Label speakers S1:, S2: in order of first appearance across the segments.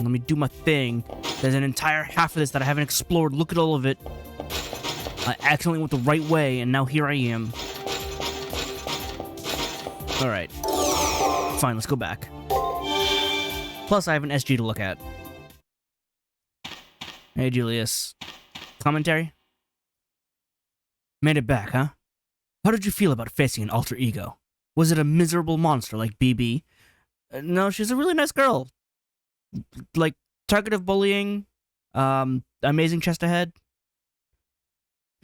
S1: Let me do my thing. There's an entire half of this that I haven't explored. Look at all of it. I accidentally went the right way, and now here I am. Alright. Fine, let's go back. Plus, I have an SG to look at. Hey, Julius. Commentary? Made it back, huh? How did you feel about facing an alter ego? Was it a miserable monster like BB? No, she's a really nice girl. Like, target of bullying? Amazing chest ahead?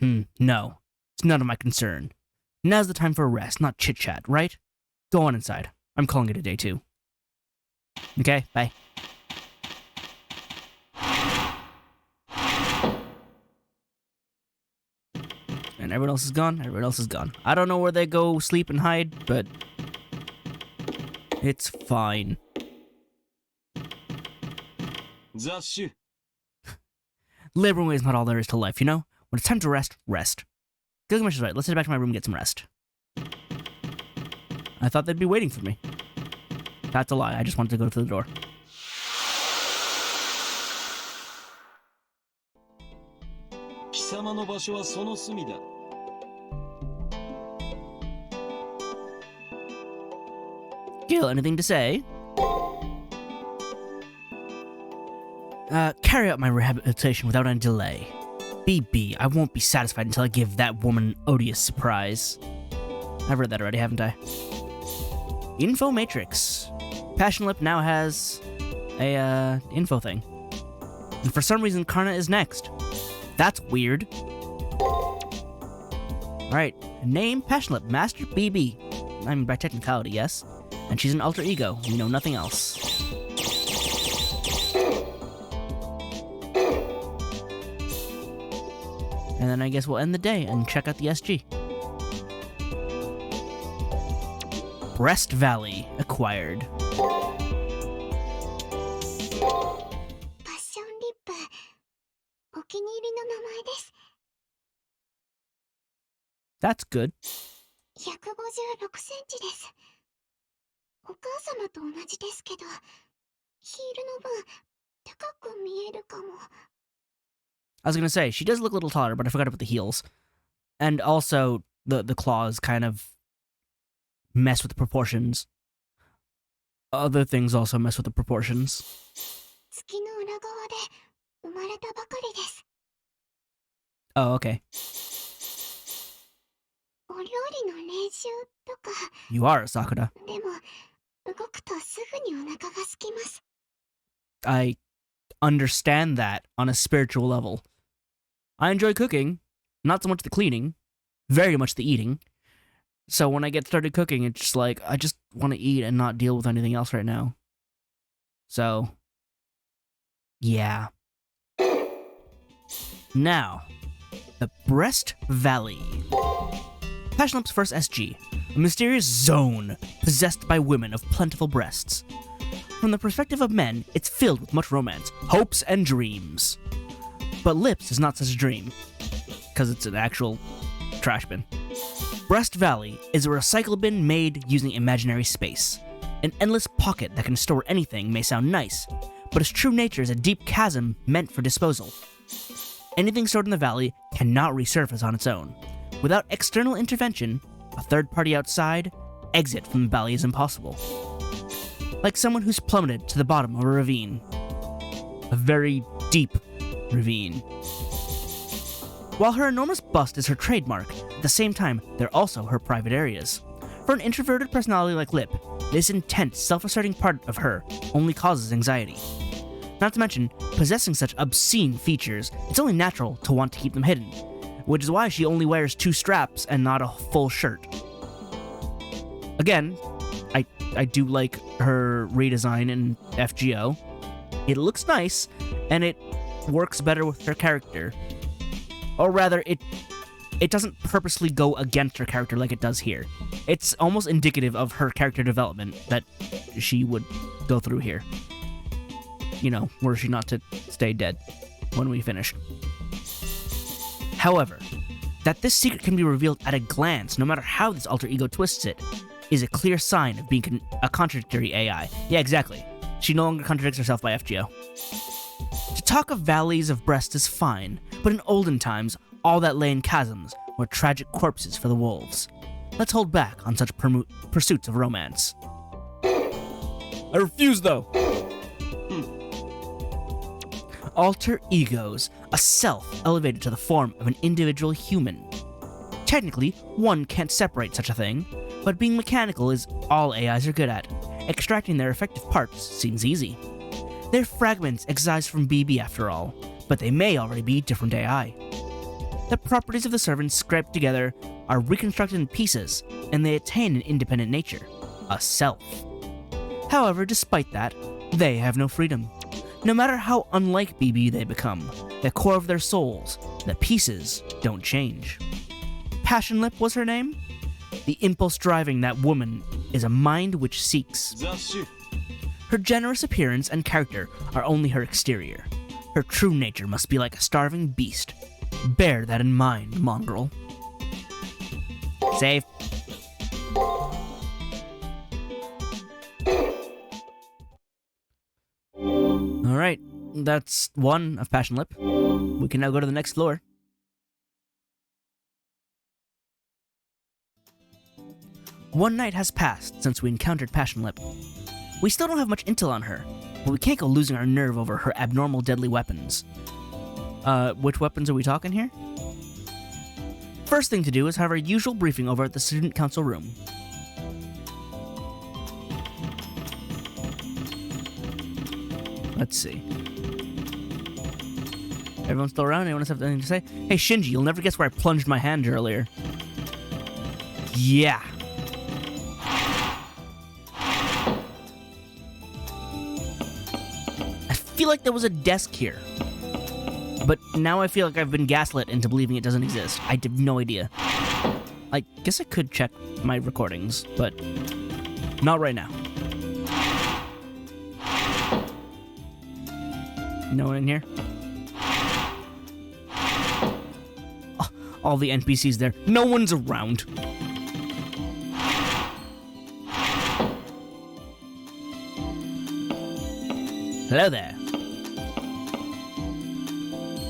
S1: No. It's none of my concern. Now's the time for a rest, not chit-chat, right? Go on inside. I'm calling it a day, too. Okay, bye. And everyone else is gone? Everyone else is gone. I don't know where they go sleep and hide, but it's fine. Laboring is not all there is to life, you know? When it's time to rest, rest. Gilgamesh is right. Let's head back to my room and get some rest. I thought they'd be waiting for me. That's a lie. I just wanted to go through the door. Gil, anything to say? Carry out my rehabilitation without any delay. BB, I won't be satisfied until I give that woman an odious surprise. I've read that already, haven't I? Info Matrix. Passionlip now has a, info thing. And for some reason, Karna is next. That's weird. Alright, name Passionlip, Master BB. I mean, by technicality, yes. And she's an alter ego. We know nothing else. And then I guess we'll end the day and check out the SG. Breast Valley acquired. That's good. I was gonna say, she does look a little taller, but I forgot about the heels. And also, the claws kind of mess with the proportions. Other things also mess with the proportions. Oh, okay. You are a Sakura. I understand that on a spiritual level. I enjoy cooking, not so much the cleaning, very much the eating. So when I get started cooking, it's just like, I just want to eat and not deal with anything else right now. So, yeah. Now, the Breast Valley. Passionlip's first SG, a mysterious zone possessed by women of plentiful breasts. From the perspective of men, it's filled with much romance, hopes, and dreams. But Lips is not such a dream, because it's an actual trash bin. Breast Valley is a recycle bin made using imaginary space. An endless pocket that can store anything may sound nice, but its true nature is a deep chasm meant for disposal. Anything stored in the valley cannot resurface on its own. Without external intervention, a third party outside, exit from the valley is impossible. Like someone who's plummeted to the bottom of a ravine. A very deep ravine. While her enormous bust is her trademark, at the same time, they're also her private areas. For an introverted personality like Lip, this intense, self-asserting part of her only causes anxiety. Not to mention, possessing such obscene features, it's only natural to want to keep them hidden, which is why she only wears 2 straps and not a full shirt. Again, I do like her redesign in FGO. It looks nice, and it works better with her character. Or rather, it doesn't purposely go against her character like it does here. It's almost indicative of her character development that she would go through here. You know, were she not to stay dead when we finish. However, that this secret can be revealed at a glance, no matter how this alter ego twists it, is a clear sign of being a contradictory AI. Yeah, exactly. She no longer contradicts herself by FGO. To talk of valleys of breast is fine, but in olden times, all that lay in chasms were tragic corpses for the wolves. Let's hold back on such pursuits of romance. I refuse, though. Alter egos, a self elevated to the form of an individual human. Technically, one can't separate such a thing, but being mechanical is all AIs are good at. Extracting their effective parts seems easy. They're fragments excised from BB after all, but they may already be different AI. The properties of the servants scraped together are reconstructed in pieces, and they attain an independent nature, a self. However, despite that, they have no freedom. No matter how unlike BB they become, the core of their souls, the pieces, don't change. Passion Lip was her name? The impulse driving that woman is a mind which seeks. Her generous appearance and character are only her exterior. Her true nature must be like a starving beast. Bear that in mind, mongrel. Save. Alright, that's one of Passion Lip. We can now go to the next floor. One night has passed since we encountered Passion Lip. We still don't have much intel on her, but we can't go losing our nerve over her abnormal deadly weapons. Which weapons are we talking here? First thing to do is have our usual briefing over at the student council room. Let's see. Everyone's still around? Anyone else have anything to say? Hey, Shinji, you'll never guess where I plunged my hand earlier. Yeah. I feel like there was a desk here. But now I feel like I've been gaslit into believing it doesn't exist. I have no idea. I guess I could check my recordings, but not right now. No one in here? Oh, all the NPCs there. No one's around. Hello there.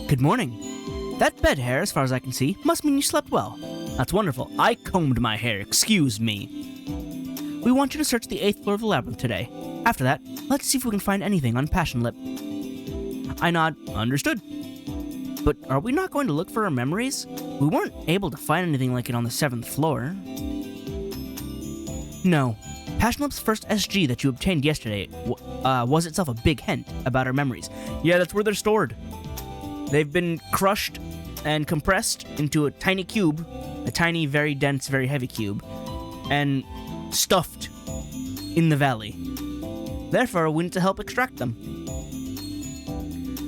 S1: Good morning. That bed hair, as far as I can see, must mean you slept well. That's wonderful. I combed my hair, excuse me. We want you to search the 8th floor of the labyrinth today. After that, let's see if we can find anything on Passion Lip. I nod. Understood. But are we not going to look for our memories? We weren't able to find anything like it on the 7th floor. No. Passion Lip's first SG that you obtained yesterday was itself a big hint about our memories. Yeah, that's where they're stored. They've been crushed and compressed into a tiny cube, a tiny, very dense, very heavy cube, and stuffed in the valley. Therefore, we need to help extract them.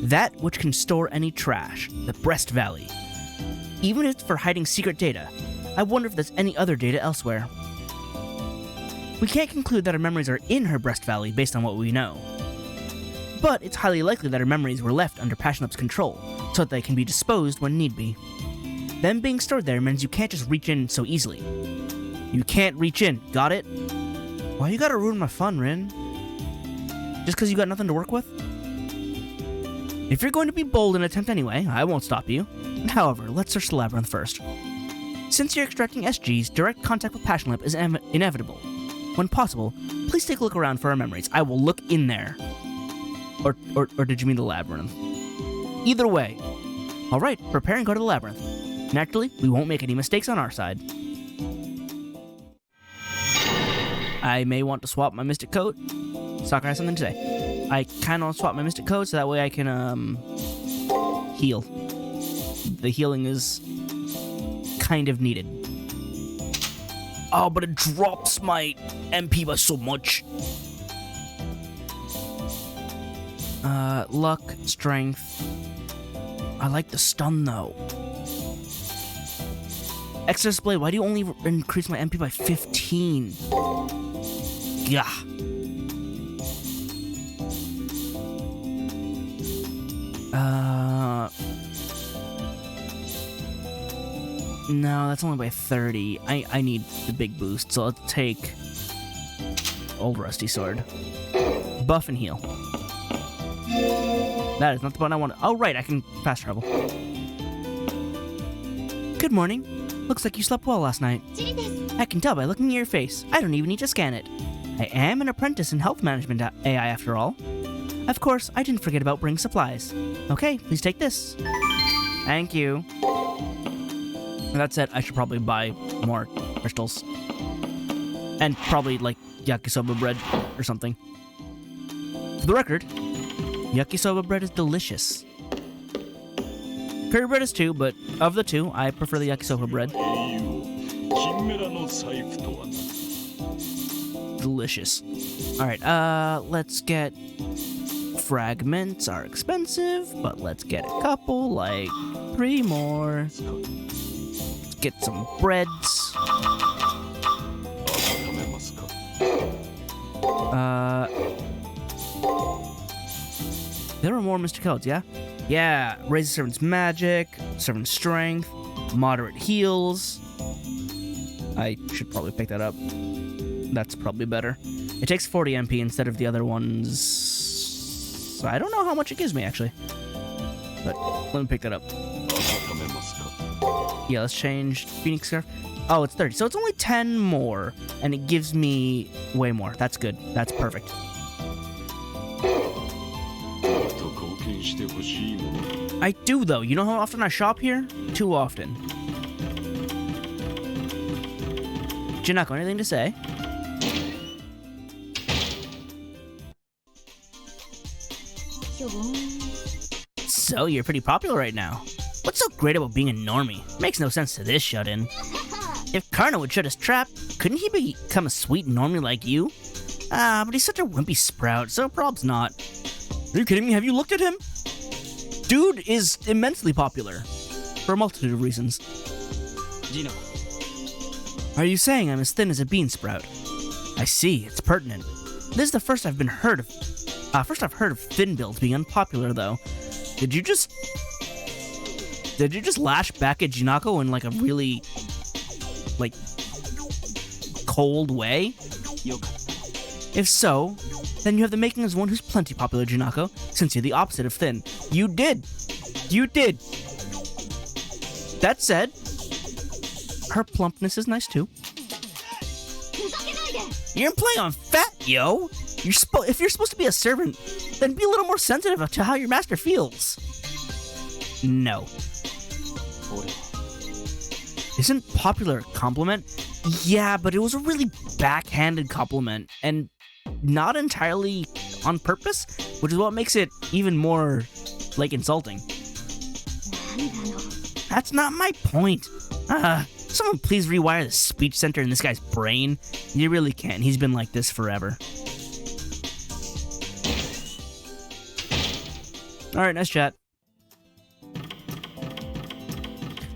S1: That which can store any trash, the Breast Valley. Even if it's for hiding secret data, I wonder if there's any other data elsewhere. We can't conclude that our memories are in her Breast Valley based on what we know. But it's highly likely that her memories were left under Passion Lip's control, so that they can be disposed when need be. Them being stored there means you can't just reach in so easily. You can't reach in, got it? Why you gotta ruin my fun, Rin? Just because you got nothing to work with? If you're going to be bold and attempt anyway, I won't stop you. However, let's search the labyrinth first. Since you're extracting SGs, direct contact with Passion Lip is inevitable. When possible, please take a look around for our memories. I will look in there. Or did you mean the labyrinth? Either way. Alright, prepare and go to the labyrinth. Naturally, we won't make any mistakes on our side. I may want to swap my mystic coat. Soccer has something to say. I kinda want to swap my mystic coat so that way I can, heal. The healing is kind of needed. Oh, but it drops my MP by so much. Luck, strength. I like the stun, though. Extra display, why do you only increase my MP by 15? Gah. No, that's only by 30. I need the big boost, so let's take Old Rusty Sword. Buff and heal. That is not the button I wanted. Oh, right, I can fast travel. Good morning. Looks like you slept well last night. I can tell by looking at your face. I don't even need to scan it. I am an apprentice in health management AI after all. Of course, I didn't forget about bringing supplies. Okay, please take this. Thank you. That said, I should probably buy more crystals. And probably, like, yakisoba bread or something. For the record, yakisoba bread is delicious. Curry bread is too, but of the two, I prefer the yakisoba bread. Delicious. Alright, let's get... Fragments are expensive, but let's get a couple, like 3 more. Let's get some breads. There are more Mr. Codes, yeah? Yeah, raise the servant's magic, servant's strength, moderate heals. I should probably pick that up. That's probably better. It takes 40 MP instead of the other ones. So I don't know how much it gives me, actually. But let me pick that up. Yeah, let's change Phoenix Scarf. Oh, it's 30. So it's only 10 more. And it gives me way more. That's good. That's perfect. I do, though. You know how often I shop here? Too often. Janako, anything to say? So, you're pretty popular right now. What's so great about being a normie? Makes no sense to this shut-in. If Karna would shut his trap, couldn't he become a sweet normie like you? But he's such a wimpy sprout, so prob's not. Are you kidding me? Have you looked at him? Dude is immensely popular. For a multitude of reasons. Gino. Are you saying I'm as thin as a bean sprout? I see, it's pertinent. This is the first I've heard of thin builds being unpopular, though. Did you just lash back at Jinako in like a really, like, cold way? If so, then you have the makings of one who's plenty popular, Jinako, since you're the opposite of thin. You did. That said, her plumpness is nice too. You're playing on fat, yo! If you're supposed to be a servant, then be a little more sensitive to how your master feels. No. Isn't popular a compliment? Yeah, but it was a really backhanded compliment, and not entirely on purpose, which is what makes it even more, like, insulting. That's not my point. Someone please rewire the speech center in this guy's brain. You really can't. He's been like this forever. Alright, nice chat.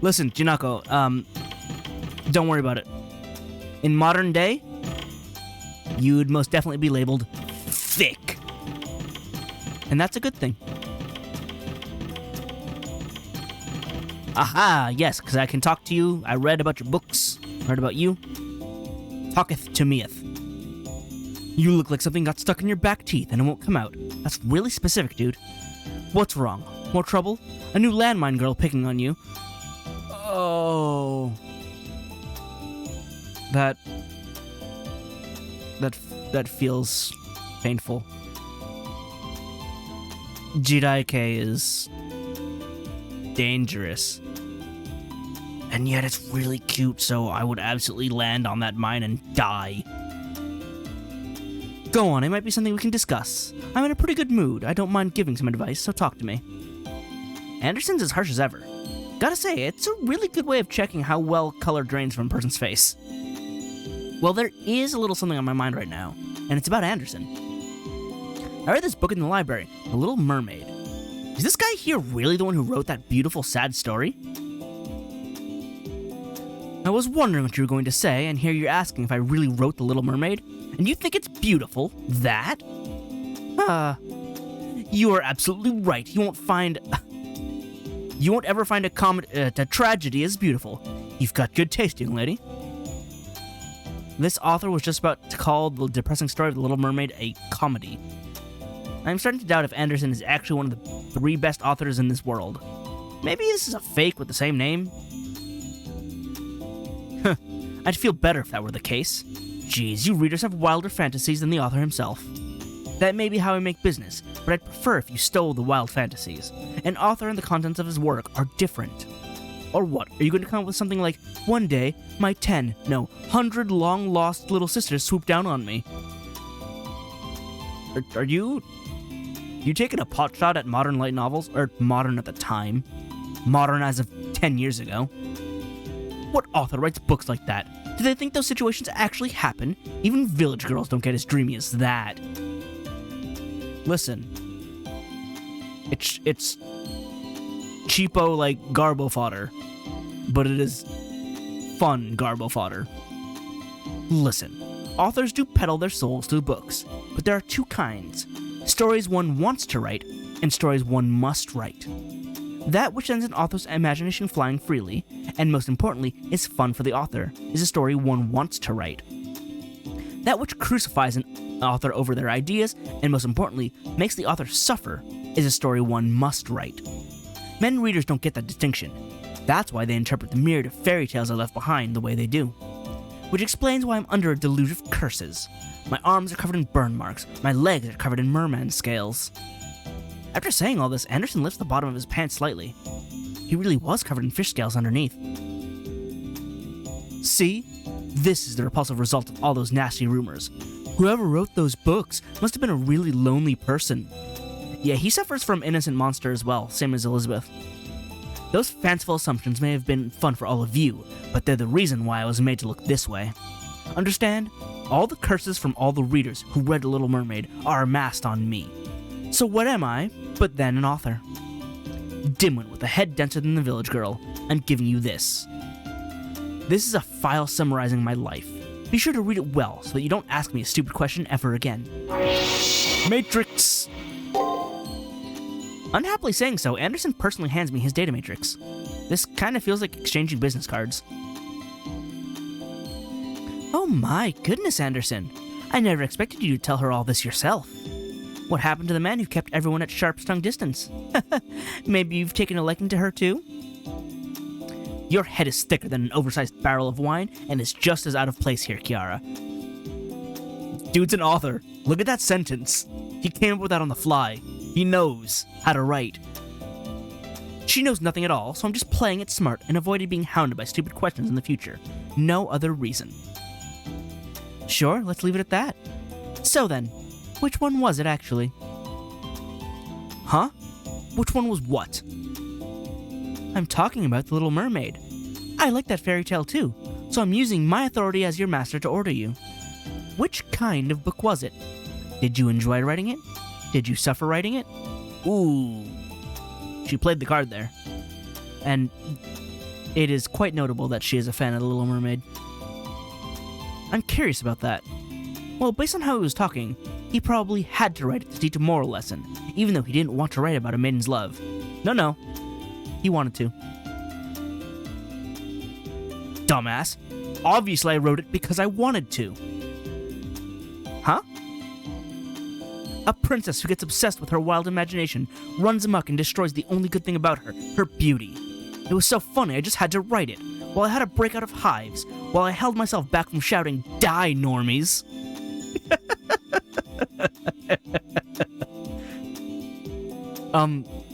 S1: Listen, Jinako, don't worry about it. In modern day, you'd most definitely be labeled thick. And that's a good thing. Aha, yes, because I can talk to you. I read about your books. Heard about you. Talketh to meeth. You look like something got stuck in your back teeth and it won't come out. That's really specific, dude. What's wrong? More trouble? A new landmine girl picking on you? Oh. That feels painful. Jiraike is dangerous. And yet it's really cute, so I would absolutely land on that mine and die. Go on, it might be something we can discuss. I'm in a pretty good mood. I don't mind giving some advice, so talk to me. Anderson's as harsh as ever. Gotta say, it's a really good way of checking how well color drains from a person's face. Well, there is a little something on my mind right now, and it's about Anderson. I read this book in the library, The Little Mermaid. Is this guy here really the one who wrote that beautiful, sad story? I was wondering what you were going to say, and here you're asking if I really wrote The Little Mermaid, and you think it's beautiful? That? You are absolutely right. You won't ever find a tragedy as beautiful. You've got good taste, young lady. This author was just about to call the depressing story of The Little Mermaid a comedy. I'm starting to doubt if Anderson is actually one of the 3 best authors in this world. Maybe this is a fake with the same name? I'd feel better if that were the case. Geez, you readers have wilder fantasies than the author himself. That may be how I make business, but I'd prefer if you stole the wild fantasies. An author and the contents of his work are different. Or what? Are you going to come up with something like, one day, my 100 long-lost little sisters swooped down on me? Are you taking a pot shot at modern light novels? Or modern at the time? Modern as of 10 years ago? What author writes books like that? Do they think those situations actually happen? Even village girls don't get as dreamy as that. Listen. It's cheapo like garbo fodder. But it is fun garbo fodder. Listen. Authors do peddle their souls through books, but there are 2 kinds. Stories one wants to write, and stories one must write. That which sends an author's imagination flying freely, and most importantly, is fun for the author, is a story one wants to write. That which crucifies an author over their ideas, and most importantly, makes the author suffer, is a story one must write. Men readers don't get that distinction. That's why they interpret the myriad of fairy tales I left behind the way they do. Which explains why I'm under a deluge of curses. My arms are covered in burn marks, my legs are covered in merman scales. After saying all this, Anderson lifts the bottom of his pants slightly. He really was covered in fish scales underneath. See? This is the repulsive result of all those nasty rumors. Whoever wrote those books must have been a really lonely person. Yeah, he suffers from innocent monster as well, same as Elizabeth. Those fanciful assumptions may have been fun for all of you, but they're the reason why I was made to look this way. Understand? All the curses from all the readers who read The Little Mermaid are amassed on me. So what am I, but then an author? Dimwit with a head denser than the village girl, I'm giving you this. This is a file summarizing my life. Be sure to read it well so that you don't ask me a stupid question ever again. Matrix! Unhappily saying so, Anderson personally hands me his data matrix. This kind of feels like exchanging business cards. Oh my goodness, Anderson. I never expected you to tell her all this yourself. What happened to the man who kept everyone at sharp-tongue distance? Maybe you've taken a liking to her too? Your head is thicker than an oversized barrel of wine and is just as out of place here, Kiara. Dude's an author. Look at that sentence. He came up with that on the fly. He knows how to write. She knows nothing at all, so I'm just playing it smart and avoiding being hounded by stupid questions in the future. No other reason. Sure, let's leave it at that. So then, which one was it actually? Huh? Which one was what? I'm talking about The Little Mermaid. I like that fairy tale too, so I'm using my authority as your master to order you. Which kind of book was it? Did you enjoy writing it? Did you suffer writing it? Ooh. She played the card there. And it is quite notable that she is a fan of The Little Mermaid. I'm curious about that. Well, based on how he was talking, he probably had to write it to teach a moral lesson, even though he didn't want to write about a maiden's love. No. He wanted to. Dumbass. Obviously I wrote it because I wanted to. Huh? A princess who gets obsessed with her wild imagination, runs amok and destroys the only good thing about her, her beauty. It was so funny I just had to write it, while I had a breakout of hives, while I held myself back from shouting, "Die, normies!"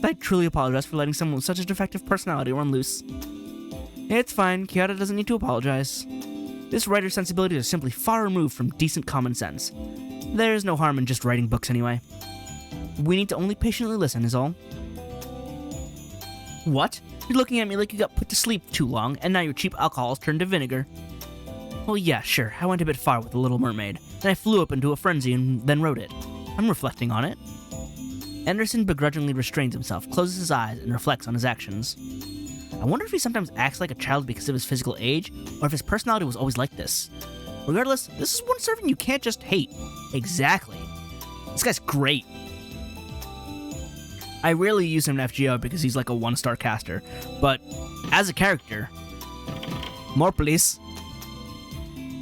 S1: I truly apologize for letting someone with such a defective personality run loose. It's fine, Kiara doesn't need to apologize. This writer's sensibilities are simply far removed from decent common sense. There's no harm in just writing books anyway. We need to only patiently listen is all. What? You're looking at me like you got put to sleep too long, and now your cheap alcohol's turned to vinegar. Well, yeah, sure, I went a bit far with The Little Mermaid, and I flew up into a frenzy and then wrote it. I'm reflecting on it. Anderson begrudgingly restrains himself, closes his eyes, and reflects on his actions. I wonder if he sometimes acts like a child because of his physical age, or if his personality was always like this. Regardless, this is one servant you can't just hate. Exactly. This guy's great. I rarely use him in FGO because he's like a 1-star caster, but as a character... More please.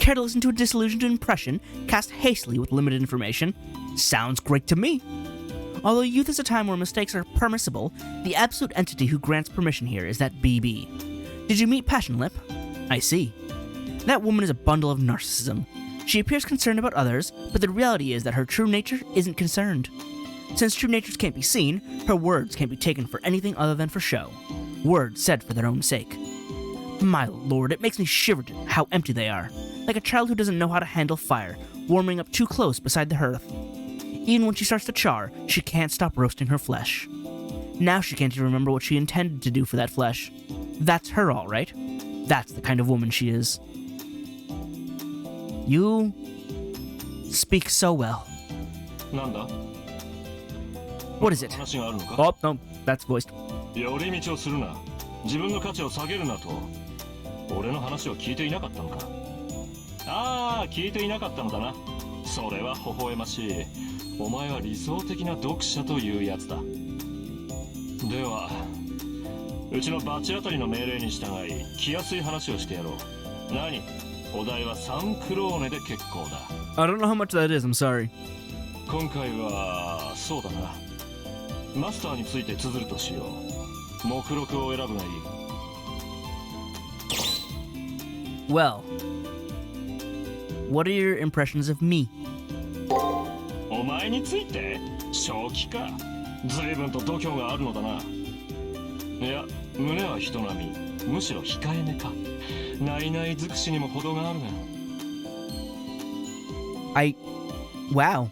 S1: Care to listen to a disillusioned impression, cast hastily with limited information? Sounds great to me. Although youth is a time where mistakes are permissible, the absolute entity who grants permission here is that BB. Did you meet Passion Lip? I see. That woman is a bundle of narcissism. She appears concerned about others, but the reality is that her true nature isn't concerned. Since true natures can't be seen, her words can't be taken for anything other than for show. Words said for their own sake. My lord, it makes me shiver how empty they are. Like a child who doesn't know how to handle fire, warming up too close beside the hearth. Even when she starts to char, she can't stop roasting her flesh. Now she can't even remember what she intended to do for that flesh. That's her, all right. That's the kind of woman she is. You speak so well. What is it? Oh, no, that's voiced.
S2: 寄り道をするな。自分の価値を下げるなと。俺の話を聞いていなかったのか。ああ、聞いていなかったのだな。それは微笑ましい。お前は理想的な読者というやつだ。では、うちのバチ当たりの命令に従い、気安い話をしてやろう。何？お題は3クローネで結構だ。
S1: I don't know how much that is, I'm sorry.
S2: 今回は、そうだな。マスターについて綴るとしよう。目録を選ぶがいい。
S1: Well, what are your impressions of me?
S2: お前について正気か。随分と度胸があるのだな。いや、胸は人並み。むしろ控えめか。ないない尽くしにも程があるが。
S1: Wow.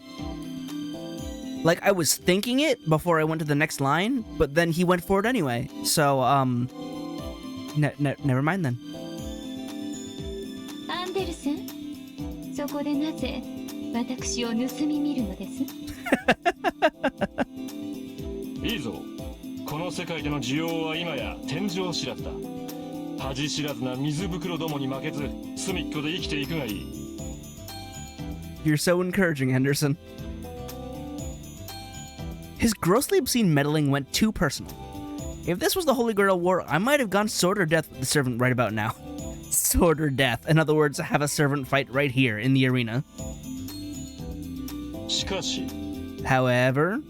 S1: Like, I was thinking it before I went to the next line, but then he went for it anyway. So, never mind then.
S3: アンデルセン、そこでなぜ私を盗み見るのです？
S2: いいぞ。この世界での需要は今や天井知らずだ。恥知らずな水袋どもに負けず、隅っこで生きていくがいい。
S1: You're so encouraging, Henderson. His grossly obscene meddling went too personal. If this was the Holy Grail War, I might have gone sword or death with the servant right about now. Sword or death. In other words, have a servant fight right here in the arena.
S2: しかし、
S1: However,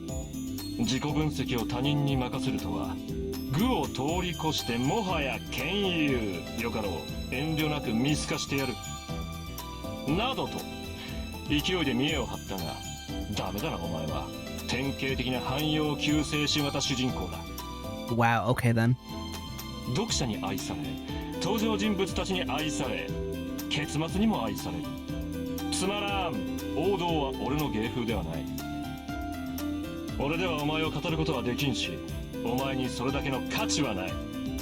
S2: 自己分析を他人に任せるとは、愚を通り越してもはや剣友。よかろう、遠慮なく見透かしてやる。などと、勢いで見栄を張ったが、ダメだなお前は。典型的な汎用救世主型主人公だ。
S1: wow, okay then.
S2: 読者に愛され、登場人物たちに愛され、結末にも愛される。つまらん。王道は俺の芸風ではない。俺ではお前を語ることはできんし、お前にそれだけの価値はない。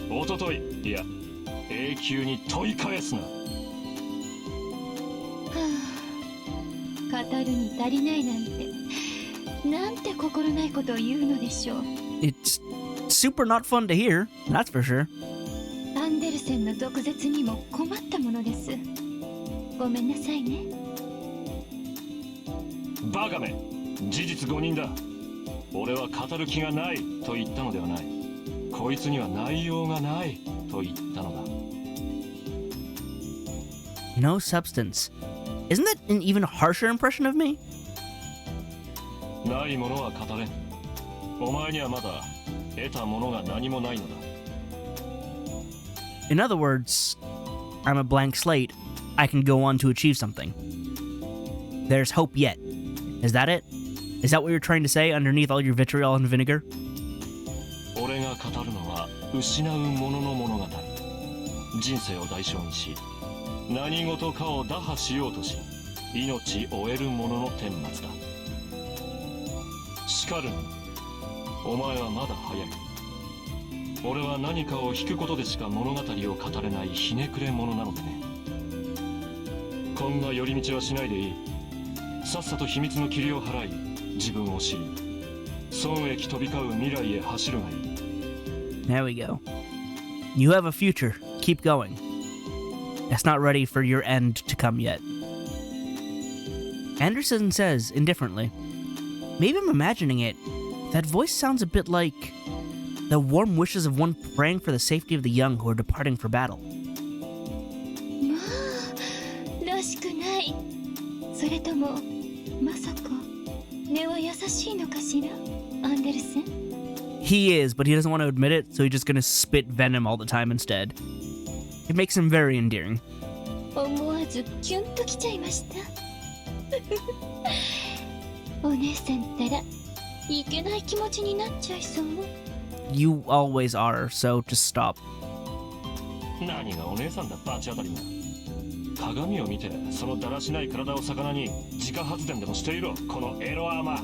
S2: おととい、いや、永久に問い返すな。
S3: 語るに足りないなんて、なんて心ないことを言うのでしょう。
S1: It's super not fun to hear, that's for sure.
S3: アンデルセンの毒舌にも困ったものです。ごめんなさいね。
S2: バカめ、事実誤認だ。俺は語る気がないと言ったのではない。こいつには内容がないと言ったのだ。
S1: No substance. Isn't that an even harsher impression of me?
S2: ないものは語れん。お前にはまだ得たものが何もないのだ。
S1: In other words, I'm a blank slate. I can go on to achieve something. There's hope yet. Is that it? Is that what you're trying to say underneath all your vitriol and vinegar?
S2: 俺が語るのは失うものの物語。人生を代償にし、何事かを打破しようとし、命終えるものの顛末だ。しかるに、お前はまだ早い。俺は何かを引くことでしか物語を語れないひねくれ者なのでね。こんな寄り道はしないでいい。さっさと秘密の霧を払い、自分を知り、損益飛び交う未来へ走るがいい。
S1: There we go. You have a future. Keep going. It's not ready for your end to come yet. Anderson says, indifferently, maybe I'm imagining it. That voice sounds a bit like the warm wishes of one praying for the safety of the young who are departing for battle.
S3: まあ、らしくない。それとも、まさか、根は優しいのかしら？アンデルセン。
S1: He is, but he doesn't want to admit it, so he's just gonna spit venom all the time instead. It makes him very endearing.
S3: 思わずキュンときちゃいました。お姉さんったらいけない気持ちになっちゃいそう。
S1: You always are, so just stop.
S2: 何がお姉さんだバチ当たりが。鏡を見てそのだらしない体を魚に自家発電でもしていろ、このエロアマ。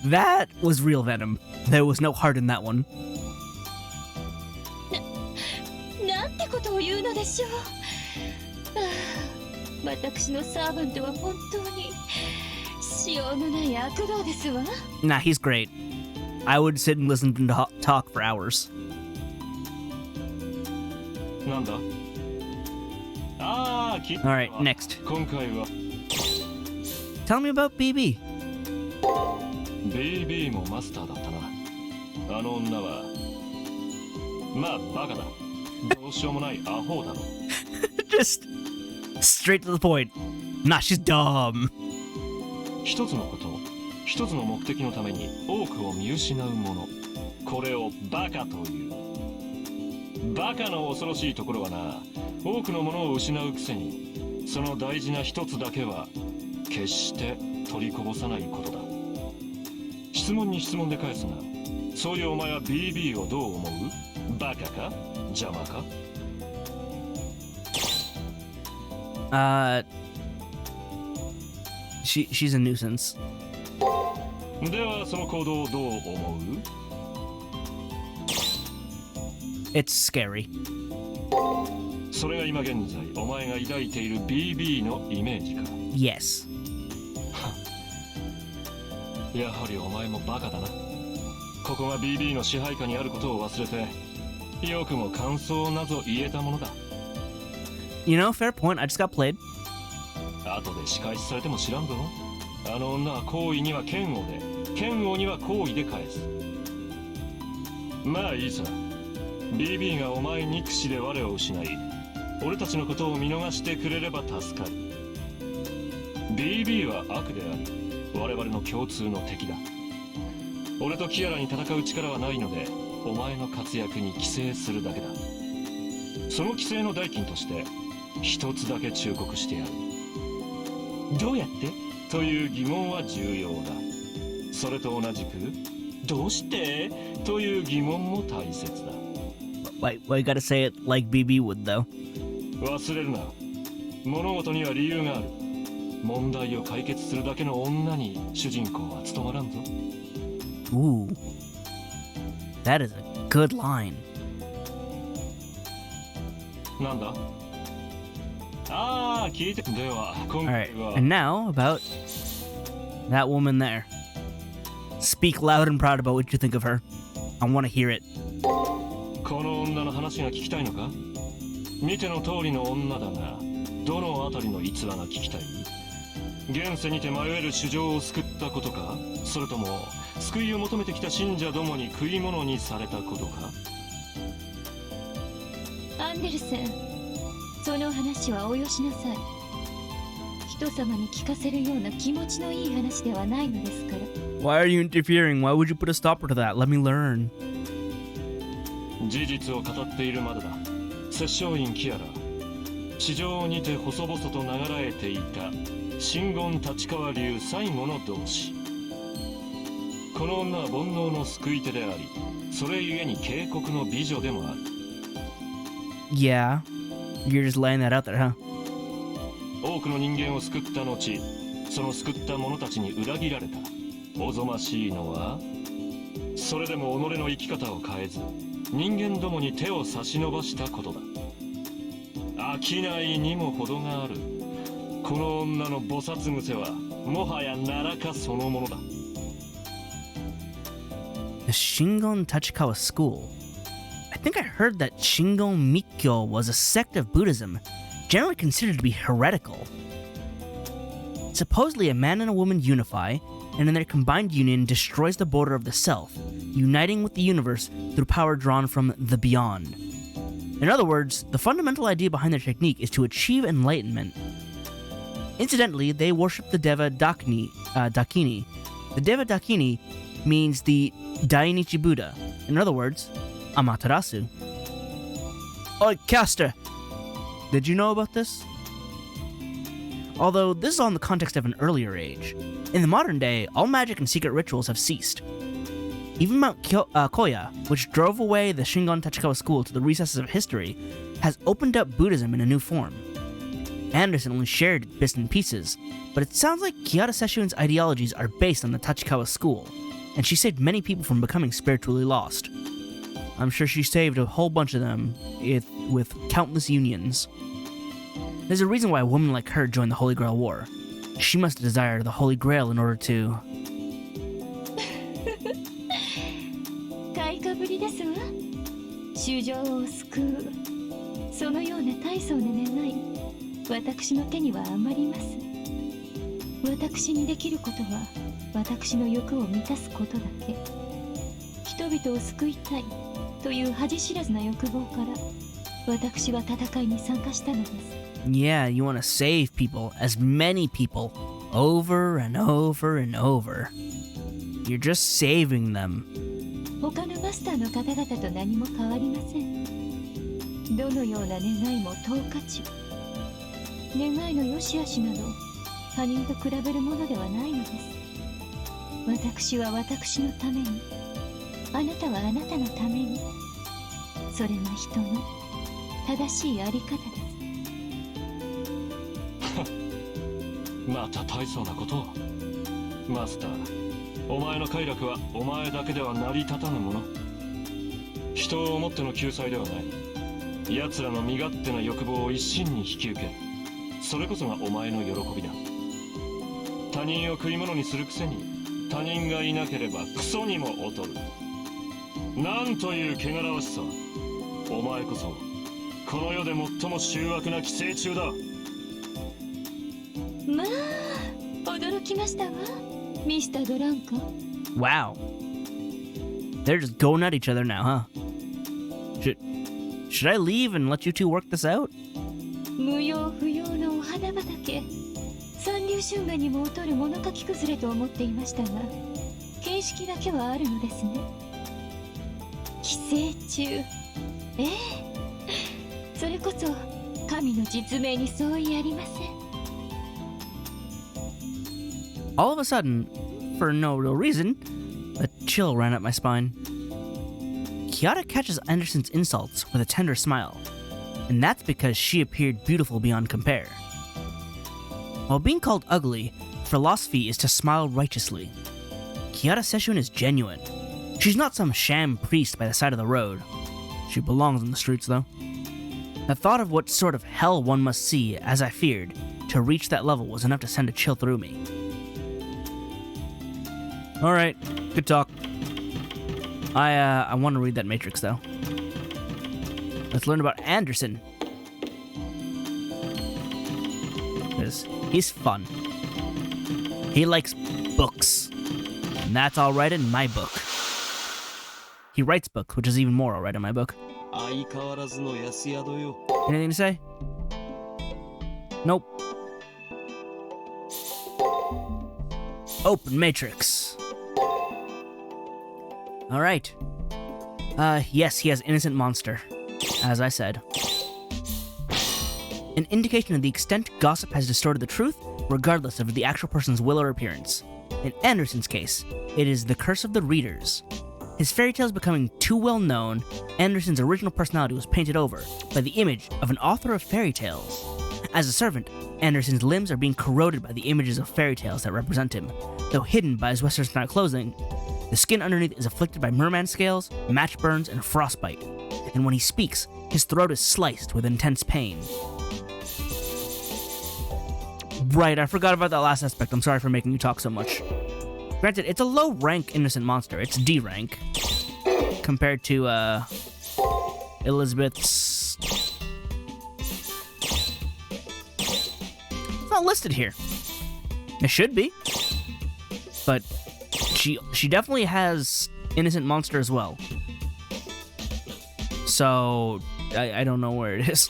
S1: That was real venom. There was no heart in that one.
S3: なんてことを言うのでしょう。私のサーバントは本当にしようのない悪道ですわ。
S1: Nah, he's great. I would sit and listen to him talk for hours.
S2: なんだ。ああ、
S1: Alright, next.
S2: 今回は
S1: Tell me about BB.
S2: BB もマスターだったな。あの女はまあバカだ。どうしようもないアホだろ。
S1: Just straight to the point. Nah, she's dumb.
S2: 一つのこと、一つの目的のために多くを見失うもの、これをバカという。バカの恐ろしいところはな、多くのものを失うくせにその大事な一つだけは決して取りこぼさないことだ。質問に質問で返すが、そういうお前は BB をどう思う？バカか？邪魔か？
S1: She's a nuisance.
S2: ではその行動をどう思う？
S1: It's scary.
S2: それが今現在お前が抱いている BB のイメージか。
S1: Yes.
S2: やはりお前もバカだな。ここが BB の支配下にあることを忘れて、よくも感想など言えたものだ。
S1: You know, fair point. I just got played.
S2: 後で仕返しされても知らんぞ。あの女は行為には嫌悪で、嫌悪には行為で返す。まあいいさ。BB がお前憎しで我を失い、俺たちのことを見逃してくれれば助かる。 BB は悪であり、我々の共通の敵だ。俺とキアラに戦う力はないので、お前の活躍に寄生するだけだ。その寄生の代金として一つだけ忠告してやる。どうやってという疑問は重要だ。それと同じくどうしてという疑問も大切だ。
S1: Why you gotta say it like BB would, though?
S2: 忘れるな。物事には理由がある。問題を解決するだけの女に主人公は務まらんぞ。
S1: Ooh. That is a good line.
S2: なんだ？ああ、聞いて。では、今
S1: Alright,
S2: 回は
S1: and now about that woman there. Speak loud and proud about what you think of her. I want to hear it.
S2: この女の話が聞きたいのか？見ての通りの女だが、どのあたりの逸話が聞きたい？現世にて迷える主情を救ったことか？それとも救いを求めてきた信者どもに食い物にされたことか？
S3: アンデルセン、その話はおよしなさい。人様に聞かせるような気持ちのいい話ではないのですから。
S1: Why are you interfering? Why would you put a stopper to that? Let me learn.
S2: 事実を語っているまでだ。摂政院キアラ、地上にて細々と流れていた真言立川流最後の同志。この女は煩悩の救い手であり、それゆえに警告の美女でもある。
S1: Yeah. You're just laying that out there, huh?
S2: 多くの人間を救った後、その救った者たちに裏切られた。おぞましいのは、それでも己の生き方を変えず、人間どもに手を差し伸ばしたことだ。商いにも程がある。この女の菩薩癖はもはや奈良かそのものだ。
S1: The Shingon Tachikawa school. I think I heard that Shingon Mikkyo was a sect of Buddhism, generally considered to be heretical. Supposedly, a man and a woman unify, and in their combined union destroys the border of the self, uniting with the universe through power drawn from the beyond. In other words, the fundamental idea behind their technique is to achieve enlightenment. Incidentally, they worship the deva Dakini, The Deva Dakini means the Dainichi Buddha. In other words, Amaterasu. Oi, caster! Did you know about this? Although this is all in the context of an earlier age. In the modern day, all magic and secret rituals have ceased. Even Mount Koya, which drove away the Shingon Tachikawa school to the recesses of history, has opened up Buddhism in a new form. Anderson only shared bits and pieces, but it sounds like Kiyata Sesshoon's ideologies are based on the Tachikawa school, and she saved many people from becoming spiritually lost. I'm sure she saved a whole bunch of them with countless unions. There's a reason why a woman like her joined the Holy Grail War. She must desire the Holy Grail in order to...
S3: 買いかぶりですわ。衆生を救う。そのような大層な願い、私の手には余ります。私にできることは、私の欲を満たすことだけ。人々を救いたいという恥知らずな欲望から、私は戦いに参加したのです。
S1: Yeah, you want to save people, as many people, over and over and over. You're just saving them.
S3: 他のマスターの方々と何も変わりません。どのような願いも等価値。願いの良し悪しなど他人と比べるものではないのです。私は私のために、あなたはあなたのために。それが人の正しいあり方です。
S2: また大層なことを。マスター、お前の快楽はお前だけでは成り立たぬもの。人を思っての救済ではない。奴らの身勝手な欲望を一身に引き受け、それこそがお前の喜びだ。他人を食い物にするくせに、他人がいなければクソにも劣る。なんという汚らわしさ。お前こそこの世で最も醜悪な寄生虫だ。
S3: まあ、驚きましたわ、ミスター・ドランカ。
S1: Wow. They're just going at each other now, huh? Should I leave and let you two work this out?
S3: 無用不要のお花畑。三流春画にも劣る物書き崩れと思っていましたが、形式だけはあるのですね。寄生虫。それこそ神の実名に相違ありません。
S1: All of a sudden, for no real reason, a chill ran up my spine. Kiyata catches Anderson's insults with a tender smile, and that's because she appeared beautiful beyond compare. While being called ugly, philosophy is to smile righteously. Kiyata Sesshoon is genuine. She's not some sham priest by the side of the road. She belongs on the streets, though. The thought of what sort of hell one must see, as I feared, to reach that level was enough to send a chill through me. Alright, good talk. I want to read that Matrix, though. Let's learn about Anderson. Because he's fun. He likes books. And that's alright in my book. He writes books, which is even more alright in my book. Anything to say? Nope. Open Matrix. Alright. Yes, he has innocent monster, as I said. An indication of the extent gossip has distorted the truth, regardless of the actual person's will or appearance. In Anderson's case, it is the curse of the readers. His fairy tales becoming too well known, Anderson's original personality was painted over by the image of an author of fairy tales. As a servant, Anderson's limbs are being corroded by the images of fairy tales that represent him. Though hidden by his western style clothing, the skin underneath is afflicted by merman scales, match burns, and frostbite. And when he speaks, his throat is sliced with intense pain. Right, I forgot about that last aspect. I'm sorry for making you talk so much. Granted, it's a low-rank innocent monster. It's D rank. Compared to, Elizabeth's... It's not listed here. It should be. But she definitely has innocent monster as well. So, I don't know where it is.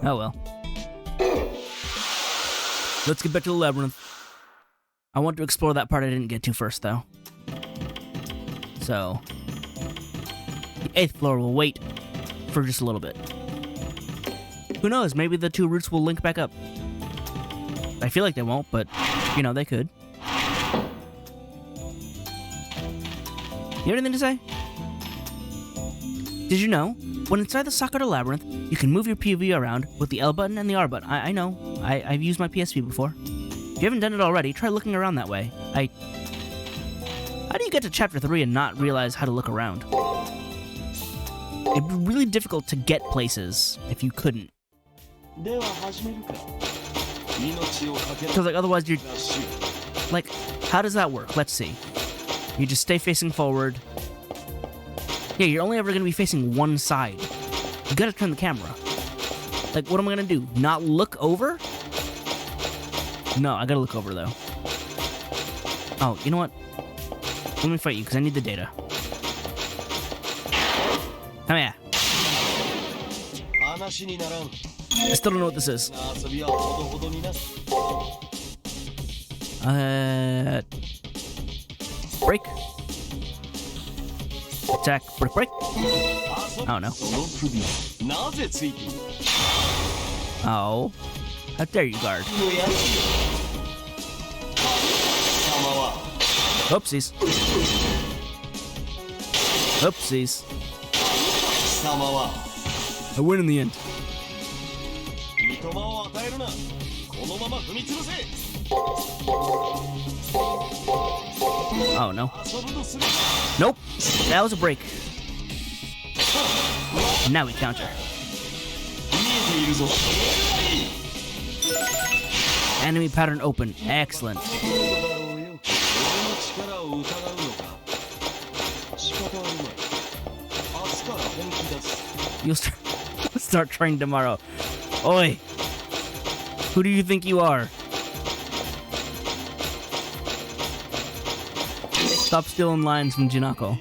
S1: Oh well. Let's get back to the labyrinth. I want to explore that part I didn't get to first, though. So, the 8th floor will wait for just a little bit. Who knows, maybe the two routes will link back up. I feel like they won't, but, you know, they could. You have anything to say? Did you know, when inside the Sakura Labyrinth, you can move your POV around with the L button and the R button? I know. I've used my PSP before. If you haven't done it already, try looking around that way. How do you get to Chapter 3 and not realize how to look around? It'd be really difficult to get places if you couldn't. Because, like, otherwise you're... Like, how does that work? Let's see. You just stay facing forward. Yeah, you're only ever going to be facing one side. You gotta turn the camera. Like, what am I gonna do? Not look over? No, I gotta look over, though. Oh, you know what? Let me fight you, because I need the data. Come here. I still don't know what this is. Break. Attack, break, break. Oh, no. Oh. How dare you, guard. Oopsies. Oopsies. I win in the end. Oh, no. Nope. That was a break. And now we counter. Enemy pattern open. Excellent. You'll start training tomorrow. Oi! Who do you think you are? Stop stealing lines from Jinako.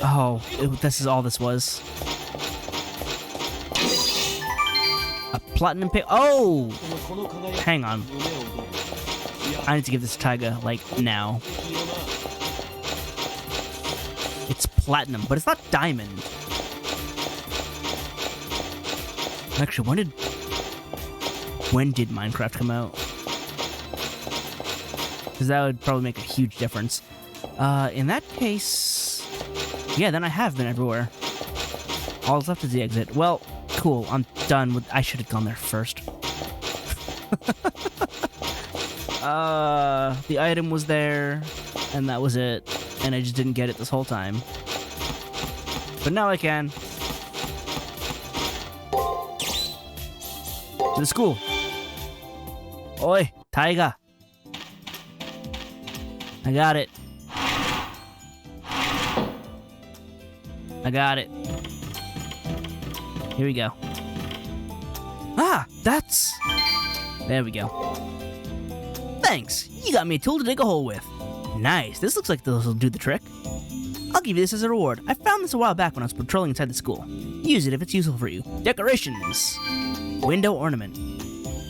S1: Oh, this is all this was. A platinum pick. Oh! Hang on. I need to give this to Taiga, like, now. It's platinum, but it's not diamond. Actually, when did Minecraft come out? Because that would probably make a huge difference. In that case... Yeah, then I have been everywhere. All that's left is the exit. Well, cool. I'm done with... I should have gone there first. The item was there, and that was it. And I just didn't get it this whole time. But now I can. To the school. Oi, Taiga. I got it. I got it. Here we go. Ah, that's... There we go. Thanks. You got me a tool to dig a hole with. Nice. This looks like this will do the trick. I'll give you this as a reward. I found this a while back when I was patrolling inside the school. Use it if it's useful for you. Decorations. Window ornament.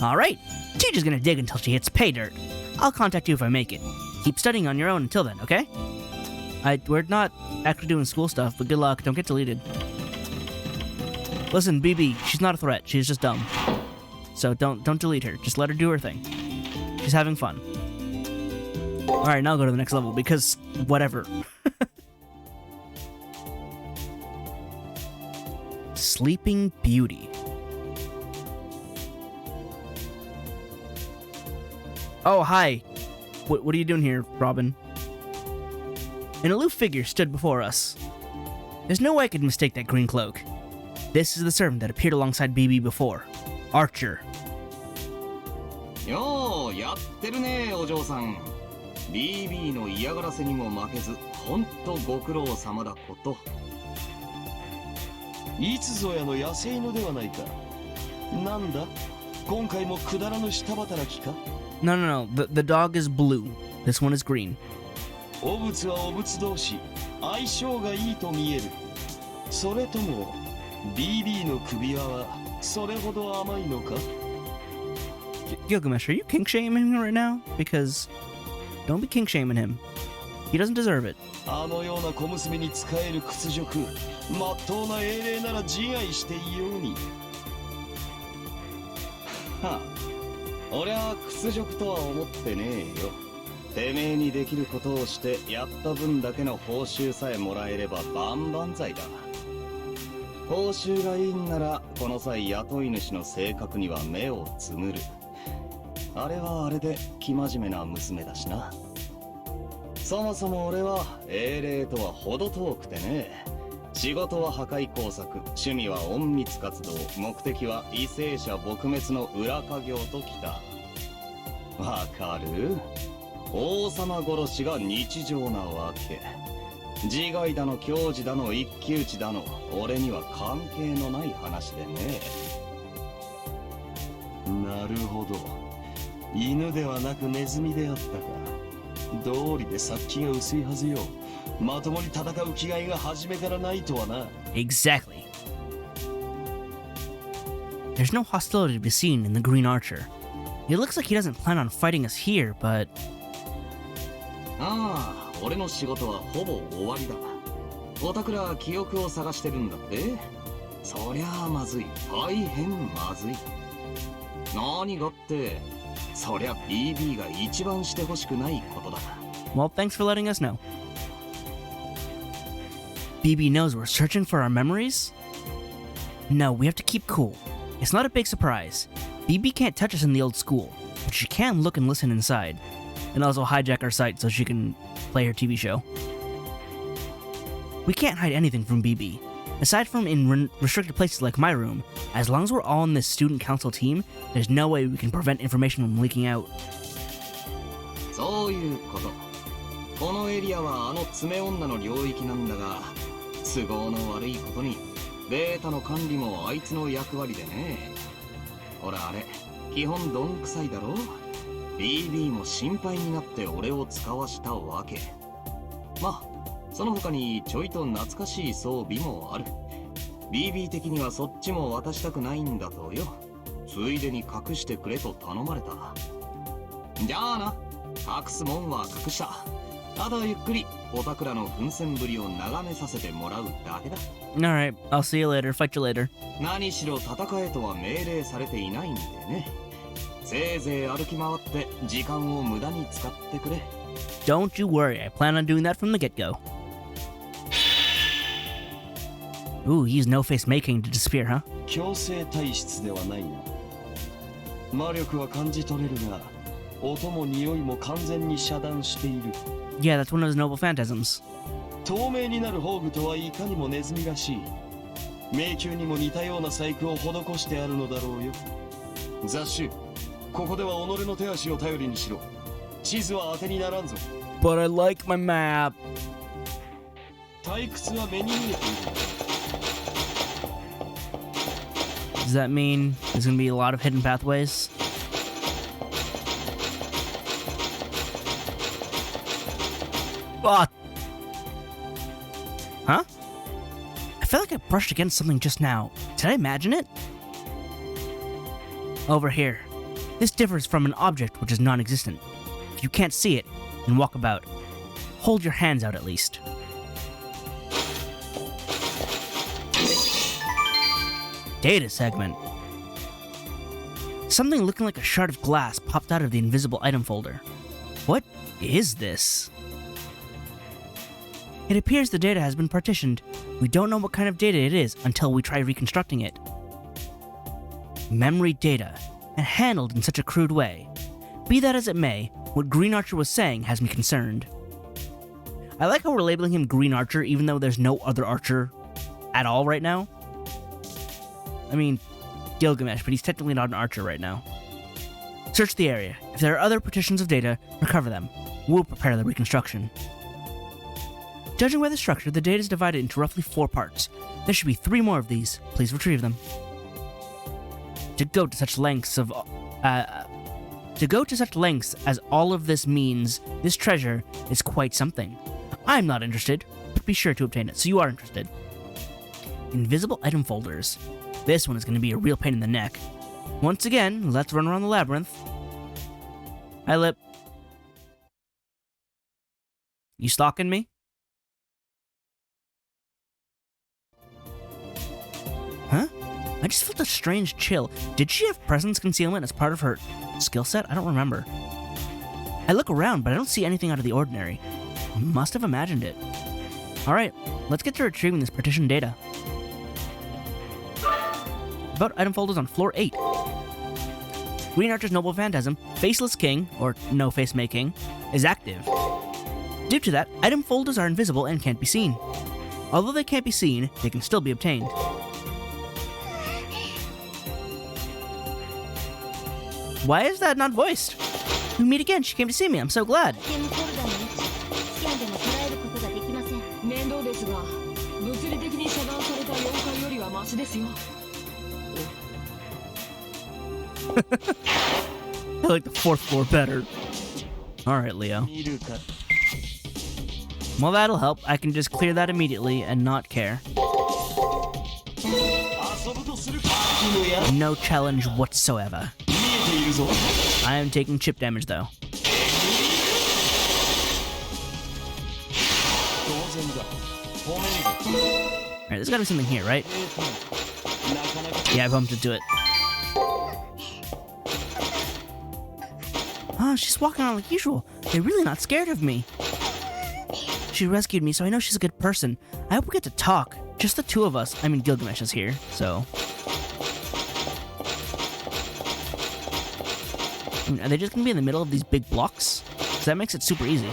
S1: Alright. Teacher's gonna dig until she hits pay dirt. I'll contact you if I make it. Keep studying on your own until then, okay? We're not actually doing school stuff, but good luck. Don't get deleted. Listen, BB, she's not a threat. She's just dumb. So don't delete her. Just let her do her thing. She's having fun. Alright, now go to the next level, because whatever. Sleeping Beauty. Oh, hi. What are you doing here, Robin? An aloof figure stood before us. There's no way I could mistake that green cloak. This is the servant that appeared alongside BB before. Archer.
S4: Yo, やってるね、お嬢さん。BB の嫌がらせにも負けず、ほんとご苦労様だこと。いつぞやの野生犬ではないか。なんだ？今回もくだらぬ下働きか？
S1: No. The dog is blue. This one is green.
S4: お物はお物同士、相性がいいと見える。それとも BB の首輪はそれほど甘いのか？
S1: Gilgamesh, are you kink shaming him right now? Because don't be kink shaming him. He doesn't deserve it.
S5: あのような小娘に使える屈辱、まっとうな英霊なら自愛していように。
S4: はあ、俺は屈辱とは思ってねえよ。てめえにできることをしてやった分だけの報酬さえもらえれば万々歳だ。報酬がいいんならこの際雇い主の性格には目をつむる。あれはあれで生真面目な娘だしな。そもそも俺は英霊とは程遠くてね。仕事は破壊工作、趣味は隠密活動、目的は為政者撲滅の裏稼業ときた。わかる？王様殺しが日常なわけ。自害だの矜持だの一騎打ちだの、俺には関係のない話でね。
S5: なるほど。犬ではなくネズミであったか。道理で殺気が薄いはずよ。まともに戦う気概が初めからないとはな。
S1: Exactly. There's no hostility to be seen in the Green Archer. It looks like he doesn't plan on fighting us here, but...
S4: ああ、俺の仕事はほぼ終わりだ。おたくら記憶を探してるんだって。そりゃあまずい。大変まずい。何がって、そりゃ BB が一番してほしくないことだ。
S1: Well, thanks for letting us know. BB knows we're searching for our memories? No, we have to keep cool. It's not a big surprise. BB can't touch us in the old school, but she can look and listen inside, and also hijack our site so she can play her TV show. We can't hide anything from BB. Aside from in restricted places like my room, as long as we're all in this student council team, there's no way we can prevent information from leaking out.
S4: そういうこと。このエリアはあの爪女の領域なんだが、都合の悪いことにデータの管理もあいつの役割でね。ほらあれ、基本どんくさいだろ。BB も心配になって俺を使わしたわけ。まあその他にちょいと懐かしい装備もある。BB 的にはそっちも渡したくないんだとよ。ついでに隠してくれと頼まれた。じゃあな、隠すもんは隠した。あとはゆっくりおたくらの奮戦ぶりを眺めさせてもらうだけだ。
S1: Alright, I'll see you later. Fight you later.
S4: 何しろ戦えとは命令されていないんでね。せいぜい歩き回って時間を無駄に使ってくれ。
S1: Don't you worry, I plan on doing that from the get-go. Ooh, he used no-face making to disappear, huh?
S5: 強制体質ではないな。魔力は感じ取れるが、音も匂いも完全に遮断している。
S1: Yeah, that's one of his noble phantasms.
S5: 透明になる宝具とはいかにもネズミらしい。迷宮にも似たような細工を施してあるのだろうよ。雑種、ここでは己の手足を頼りにしろ。地図は当てにならんぞ。
S1: But I like my map.
S5: 退屈は目に見えている。
S1: Does that mean there's gonna be a lot of hidden pathways? What? Huh? I feel like I brushed against something just now. Did I imagine it? Over here. This differs from an object which is non-existent. If you can't see it, then walk about. Hold your hands out at least. Data segment. Something looking like a shard of glass popped out of the invisible item folder. What is this? It appears the data has been partitioned. We don't know what kind of data it is until we try reconstructing it. Memory data, and handled in such a crude way. Be that as it may, what Green Archer was saying has me concerned. I like how we're labeling him Green Archer even though there's no other Archer at all right now. I mean, Gilgamesh, but he's technically not an Archer right now. Search the area. If there are other partitions of data, recover them. We'll prepare the reconstruction. Judging by the structure, the data is divided into roughly 4 parts. There should be 3 more of these. Please retrieve them. To go to such lengths as all of this means, this treasure is quite something. I'm not interested, but be sure to obtain it, so you are interested. Invisible item folders. This one is going to be a real pain in the neck. Once again, let's run around the labyrinth. Hi, Lip. You stalking me? Huh? I just felt a strange chill. Did she have presence concealment as part of her skill set? I don't remember. I look around, but I don't see anything out of the ordinary. Must have imagined it. Alright, let's get to retrieving this partition data. About item folders on floor 8. Green Archer's Noble Phantasm, Faceless King, or No Face Making, is active. Due to that, item folders are invisible and can't be seen. Although they can't be seen, they can still be obtained. Why is that not voiced? We meet again. She came to see me. I'm so glad.
S3: ゲームフォルダの位置スキャンでも捉えることができません。面倒ですが、物理的に遮断された4階よりはマシですよ。
S1: I like the 4th floor better. Alright, Leo. Well, that'll help. I can just clear that immediately and not care. No challenge whatsoever. I am taking chip damage, though. Alright, there's gotta be something here, right? Yeah, I bumped into it. Oh, she's walking around like usual. They're really not scared of me. She rescued me, so I know she's a good person. I hope we get to talk. Just the two of us. I mean, Gilgamesh is here, so... Are they just gonna be in the middle of these big blocks? Because that makes it super easy.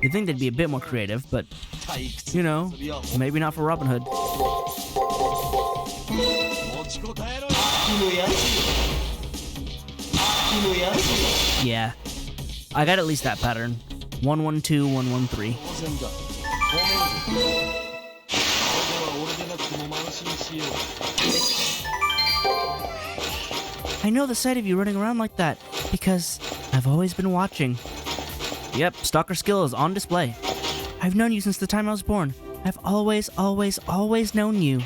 S1: You'd think they'd be a bit more creative, but... You know, maybe not for Robin Hood. Yeah. I got at least that pattern. 112, 113. I know the sight of you running around like that, because I've always been watching. Yep, stalker skill is on display. I've known you since the time I was born. I've always, always, always known you.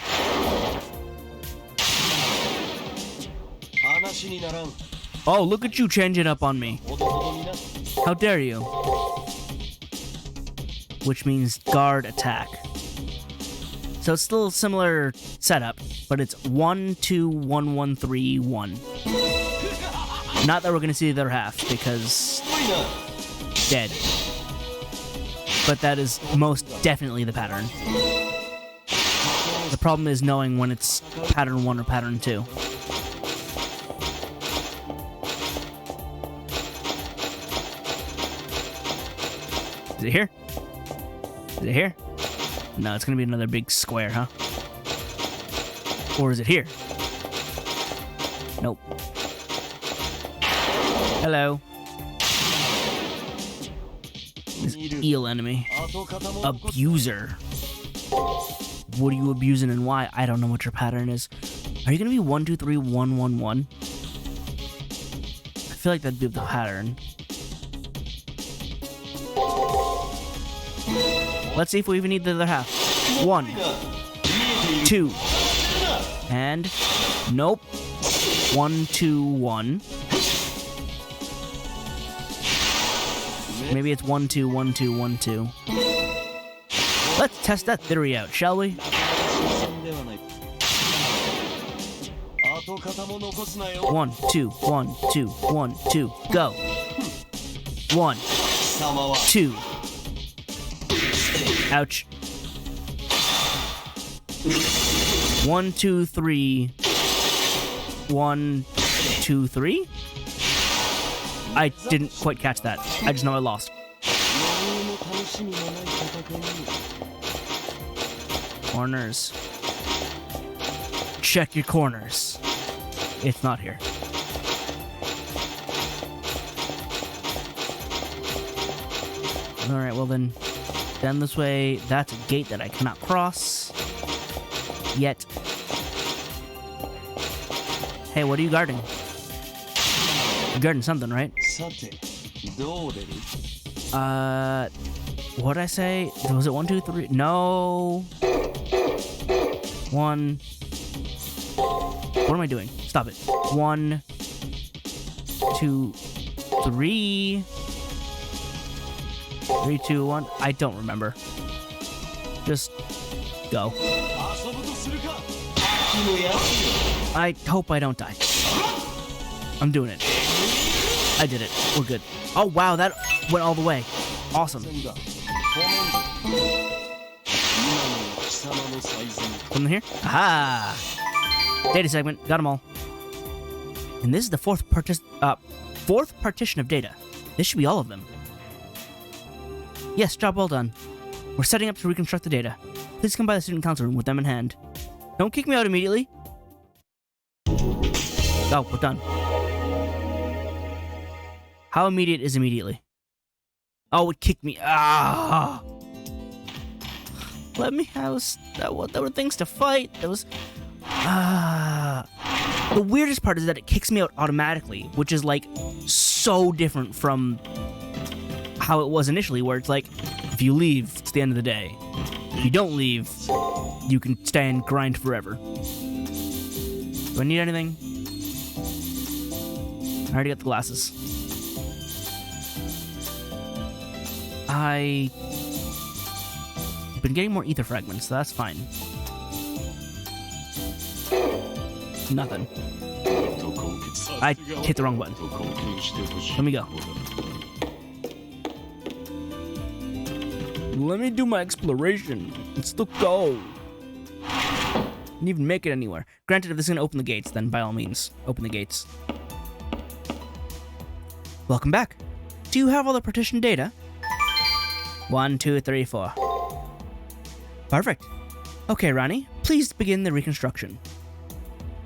S1: Oh, look at you changing up on me. How dare you? Which means guard attack. So it's still a similar setup, but it's 1, 2, 1, 1, 3, 1. Not that we're gonna see the other half, because... dead. But that is most definitely the pattern. The problem is knowing when it's pattern 1 or pattern 2. Is it here? Is it here? No, it's gonna be another big square, huh? Or is it here? Nope. Hello. This eel enemy. Abuser. What are you abusing and why? I don't know what your pattern is. Are you gonna be 1, 2, 3, 1, 1, 1? I feel like that'd be the pattern. Let's see if we even need the other half. 1, 2, and nope. 1, 2, 1. Maybe it's 1, 2, 1, 2, 1, 2. Let's test that theory out, shall we? 1, 2, 1, 2, 1, 2, go. 1, 2. Ouch. 1, 2, 3. 1, 2, 3? I didn't quite catch that. I just know I lost. Corners. Check your corners. It's not here. Alright, well then, down this way, that's a gate that I cannot cross. Yet. Hey, what are you guarding? You're guarding something, right? What'd I say? Was it 1, 2, 3? No. 1, What am I doing? Stop it. 1, 2, 3. 3, 2, 1. I don't remember. Just go. I hope I don't die. I'm doing it. I did it. We're good. Oh, wow, that went all the way. Awesome. Something here? Aha! Data segment. Got them all. And this is the fourth partition of data. This should be all of them. Yes, job well done. We're setting up to reconstruct the data. Please come by the student council room with them in hand. Don't kick me out immediately. Oh, we're done. How immediate is immediately? Oh, it kicked me. Ah! Let me have. There were things to fight. There was. The weirdest part is that it kicks me out automatically, which is like so different from how it was initially, where it's like, if you leave, it's the end of the day. If you don't leave, you can stay and grind forever. Do I need anything? I already got the glasses. I've been getting more ether fragments, so that's fine. Nothing. I hit the wrong button. Let me go. Let me do my exploration. Let's go. Didn't even make it anywhere. Granted, if this is gonna open the gates, then by all means, open the gates. Welcome back. Do you have all the partition data? 1, 2, 3, 4. Perfect. Okay, Rani, please begin the reconstruction.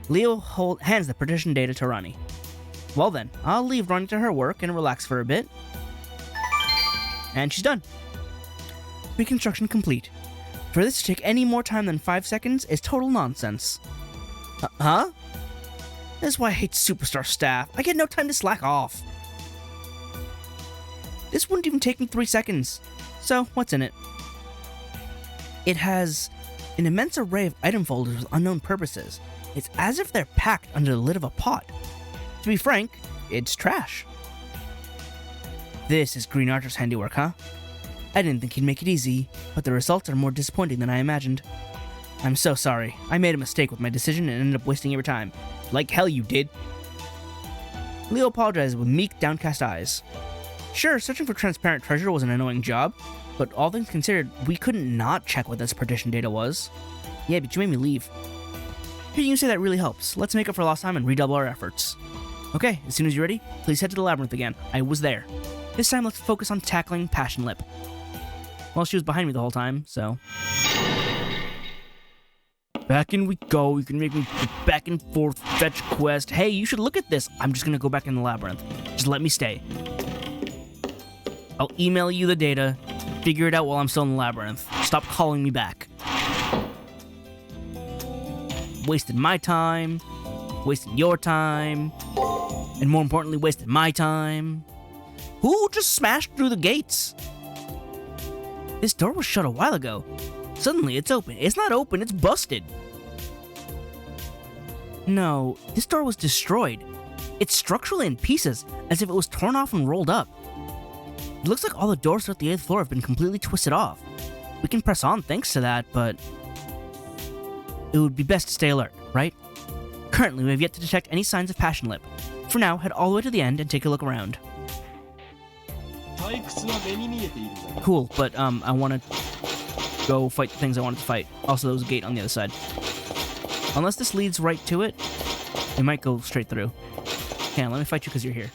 S1: Leo hands the partition data to Rani. Well then, I'll leave Rani to her work and relax for a bit. And she's done. Reconstruction complete. For this to take any more time than 5 seconds is total nonsense. Huh? That's why I hate Superstar staff. I get no time to slack off. This wouldn't even take me 3 seconds. So, what's in it? It has an immense array of item folders with unknown purposes. It's as if they're packed under the lid of a pot. To be frank, it's trash. This is Green Archer's handiwork, huh? I didn't think he'd make it easy, but the results are more disappointing than I imagined. I'm so sorry. I made a mistake with my decision and ended up wasting your time. Like hell you did. Leo apologized with meek, downcast eyes. Sure, searching for transparent treasure was an annoying job, but all things considered, we couldn't not check what this partition data was. Yeah, but you made me leave. Hearing you say that really helps. Let's make up for lost time and redouble our efforts. Okay, as soon as you're ready, please head to the labyrinth again. I was there. This time, let's focus on tackling Passion Lip. Well, she was behind me the whole time, so... Back in we go. You can make me go back and forth, fetch quest. Hey, you should look at this. I'm just gonna go back in the labyrinth. Just let me stay. I'll email you the data. Figure it out while I'm still in the labyrinth. Stop calling me back. Wasted my time. Wasted your time. And more importantly, wasted my time. Who just smashed through the gates? This door was shut a while ago. Suddenly it's open. It's not open, it's busted. No, this door was destroyed. It's structurally in pieces, as if it was torn off and rolled up. It looks like all the doors throughout the 8th floor have been completely twisted off. We can press on thanks to that, but... it would be best to stay alert, right? Currently, we have yet to detect any signs of Passion Lip. For now, head all the way to the end and take a look around. Cool, but I want to go fight the things I wanted to fight. Also, there was a gate on the other side. Unless this leads right to it, it might go straight through. Yeah, let me fight you because you're here.